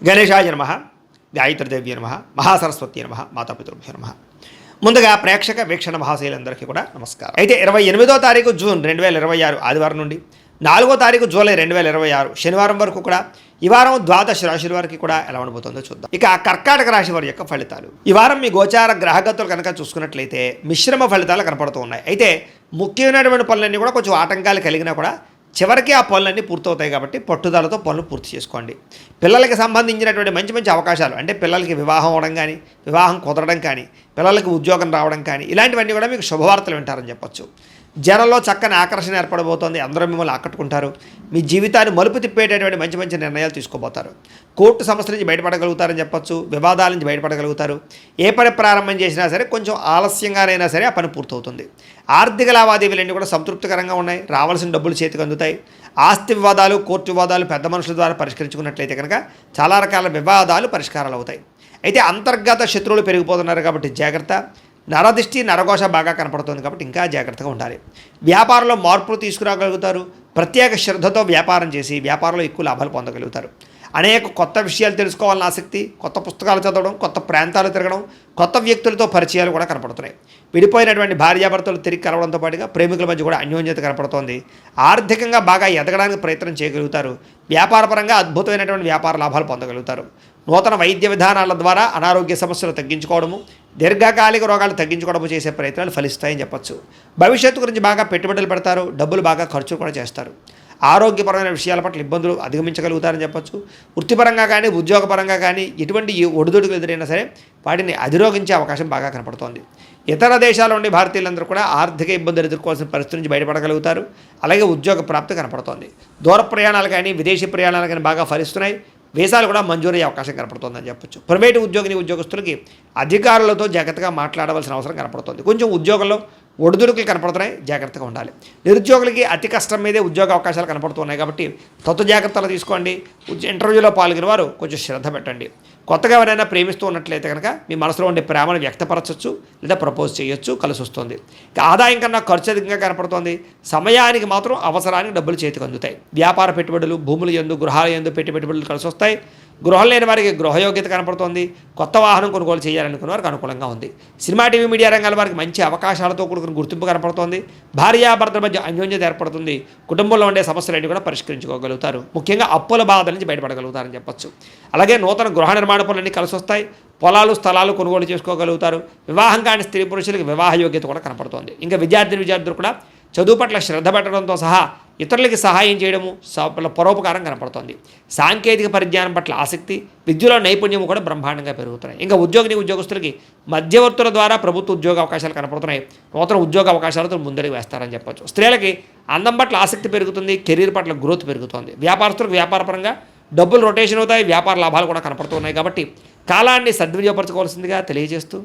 గణేశాయ నమః, గాయత్రీదేవ్య నమః, మహాసరస్వతి నమః, మాతాపితృభ్యో నమః. ముందుగా ప్రేక్షక వీక్షణ మహాశైలందరికీ కూడా నమస్కారం. అయితే 28వ తారీఖు జూన్ 2026 ఆదివారం నుండి 4వ తారీఖు జూలై 2026 శనివారం వరకు కూడా ఈ వారం ద్వాదశ రాశుల వారికి కూడా ఎలా ఉండబోతుందో చూద్దాం. ఇక కర్కాటక రాశి వారి యొక్క ఫలితాలు. ఈ వారం మీ గోచార గ్రహగతులు కనుక చూసుకున్నట్లయితే మిశ్రమ ఫలితాలు కనపడుతూ ఉన్నాయి. అయితే ముఖ్యమైనటువంటి పనులన్నీ కూడా కొంచెం ఆటంకాలు కలిగినా కూడా చివరికి ఆ పనులన్నీ పూర్తవుతాయి కాబట్టి పట్టుదలతో పనులు పూర్తి చేసుకోండి. పిల్లలకి సంబంధించినటువంటి మంచి మంచి అవకాశాలు, అంటే పిల్లలకి వివాహం అవ్వడం కానీ, వివాహం కుదరడం కానీ, పిల్లలకి ఉద్యోగం రావడం కానీ, ఇలాంటివన్నీ కూడా మీకు శుభవార్తలు వింటారని చెప్పొచ్చు. జనంలో చక్కని ఆకర్షణ ఏర్పడబోతోంది. అందరూ మిమ్మల్ని ఆకట్టుకుంటారు. మీ జీవితాన్ని మలుపు తిప్పేటటువంటి మంచి మంచి నిర్ణయాలు తీసుకోబోతారు. కోర్టు సమస్యల నుంచి బయటపడగలుగుతారని చెప్పొచ్చు. వివాదాల నుంచి బయటపడగలుగుతారు. ఏ పని ప్రారంభం చేసినా సరే కొంచెం ఆలస్యంగానైనా సరే ఆ పని పూర్తవుతుంది. ఆర్థిక లావాదేవీలన్నీ కూడా సంతృప్తికరంగా ఉన్నాయి. రావాల్సిన డబ్బులు చేతికి అందుతాయి. ఆస్తి వివాదాలు, కోర్టు వివాదాలు పెద్ద మనుషుల ద్వారా పరిష్కరించుకున్నట్లయితే కనుక చాలా రకాల వివాదాలు పరిష్కారాలు అవుతాయి. అయితే అంతర్గత శత్రువులు పెరిగిపోతున్నారు కాబట్టి జాగ్రత్త. నరదిష్టి నరఘోష బాగా కనపడుతుంది కాబట్టి ఇంకా జాగ్రత్తగా ఉండాలి. వ్యాపారంలో మార్పులు తీసుకురాగలుగుతారు. ప్రత్యేక శ్రద్ధతో వ్యాపారం చేసి వ్యాపారంలో ఎక్కువ లాభాలు పొందగలుగుతారు. అనేక కొత్త విషయాలు తెలుసుకోవాలని ఆసక్తి, కొత్త పుస్తకాలు చదవడం, కొత్త ప్రాంతాలు తిరగడం, కొత్త వ్యక్తులతో పరిచయాలు కూడా కనపడుతున్నాయి. విడిపోయినటువంటి భార్యాభర్తలు తిరిగి కలవడంతో పాటుగా ప్రేమికుల మధ్య కూడా అన్యోన్యత కనపడుతోంది. ఆర్థికంగా బాగా ఎదగడానికి ప్రయత్నం చేయగలుగుతారు. వ్యాపారపరంగా అద్భుతమైనటువంటి వ్యాపార లాభాలు పొందగలుగుతారు. నూతన వైద్య విధానాల ద్వారా అనారోగ్య సమస్యలు తగ్గించుకోవడము, దీర్ఘకాలిక రోగాలు తగ్గించుకోవడము చేసే ప్రయత్నాలు ఫలిస్తాయని చెప్పొచ్చు. భవిష్యత్తు గురించి బాగా పెట్టుబడులు పెడతారు. డబ్బులు బాగా ఖర్చు కూడా చేస్తారు. ఆరోగ్యపరమైన విషయాల పట్ల ఇబ్బందులు అధిగమించగలుగుతారని చెప్పొచ్చు. వృత్తిపరంగా కానీ ఉద్యోగపరంగా కానీ ఎటువంటి ఒడిదుడుకులు ఎదురైనా సరే వాటిని అధిరోగించే అవకాశం బాగా కనపడుతోంది. ఇతర దేశాల నుండి భారతీయులందరూ కూడా ఆర్థిక ఇబ్బందులు ఎదుర్కోవాల్సిన పరిస్థితి నుంచి బయటపడగలుగుతారు. అలాగే ఉద్యోగ ప్రాప్తి కనపడుతోంది. దూర ప్రయాణాలు కానీ విదేశీ ప్రయాణాలు కానీ బాగా ఫలిస్తున్నాయి. వీసాలు కూడా మంజూరయ్యే అవకాశం కనపడుతుందని చెప్పొచ్చు. ప్రైవేటు ఉద్యోగస్తులకి అధికారులతో జాగ్రత్తగా మాట్లాడవలసిన అవసరం కనపడుతుంది. కొంచెం ఉద్యోగంలో ఒడిదుడుకులు కనపడుతున్నాయి, జాగ్రత్తగా ఉండాలి. నిరుద్యోగులకి అతి కష్టం మీదే ఉద్యోగ అవకాశాలు కనపడుతున్నాయి కాబట్టి జాగ్రత్తలు తీసుకోండి. ఇంటర్వ్యూలో పాల్గొనే వారు కొంచెం శ్రద్ధ పెట్టండి. కొత్తగా ఎవరైనా ప్రేమిస్తూ ఉన్నట్లయితే కనుక మీ మనసులో ఉండే ప్రేమను వ్యక్తపరచవచ్చు, లేదా ప్రపోజ్ చేయొచ్చు, కలిసి వస్తుంది. ఆదాయం కన్నా ఖర్చు అధికంగా కనపడుతోంది. సమయానికి మాత్రం అవసరానికి డబ్బులు చేతికి అందుతాయి. వ్యాపార పెట్టుబడులు, భూముల యందు, గృహాల యందు పెట్టుబడులు కలిసి వస్తాయి. గృహం లేని వారికి గృహయోగ్యత కనపడుతోంది. కొత్త వాహనం కొనుగోలు చేయాలనుకున్న వారికి అనుకూలంగా ఉంది. సినిమా, టీవీ, మీడియా రంగాల వారికి మంచి అవకాశాలతో కూడుకున్న గుర్తింపు కనపడుతోంది. భార్యాభర్తల మధ్య అన్యోన్యత ఏర్పడుతుంది. కుటుంబంలో ఉండే సమస్యలన్నీ కూడా పరిష్కరించుకోగలుగుతారు. ముఖ్యంగా అప్పుల బాధల నుంచి బయటపడగలుగుతారని చెప్పొచ్చు. అలాగే నూతన గృహ నిర్మాణ పనులన్నీ కలిసి వస్తాయి. పొలాలు, స్థలాలు కొనుగోలు చేసుకోగలుగుతారు. వివాహం కాని స్త్రీ పురుషులకు వివాహ యోగ్యత కూడా కనపడుతోంది. ఇంకా విద్యార్థులు కూడా చదువు పట్ల శ్రద్ధ పెట్టడంతో సహా ఇతరులకి సహాయం చేయడము, పరోపకారం కనపడుతోంది. సాంకేతిక పరిజ్ఞానం పట్ల ఆసక్తి, విద్యలో నైపుణ్యం కూడా బ్రహ్మాండంగా పెరుగుతున్నాయి. ఇంకా ఉద్యోగస్తులకి మధ్యవర్తుల ద్వారా ప్రభుత్వ ఉద్యోగ అవకాశాలు కనపడుతున్నాయి. నూతన ఉద్యోగ అవకాశాలతో ముందరికి వేస్తారని చెప్పొచ్చు. స్త్రీలకి అందం పట్ల ఆసక్తి పెరుగుతుంది. కెరీర్ పట్ల గ్రోత్ పెరుగుతుంది. వ్యాపారస్తులకు వ్యాపారపరంగా డబ్బులు రొటేషన్ అవుతాయి. వ్యాపార లాభాలు కూడా కనపడుతున్నాయి కాబట్టి కాలాన్ని సద్వినియోగపరచుకోవాల్సిందిగా తెలియజేస్తూ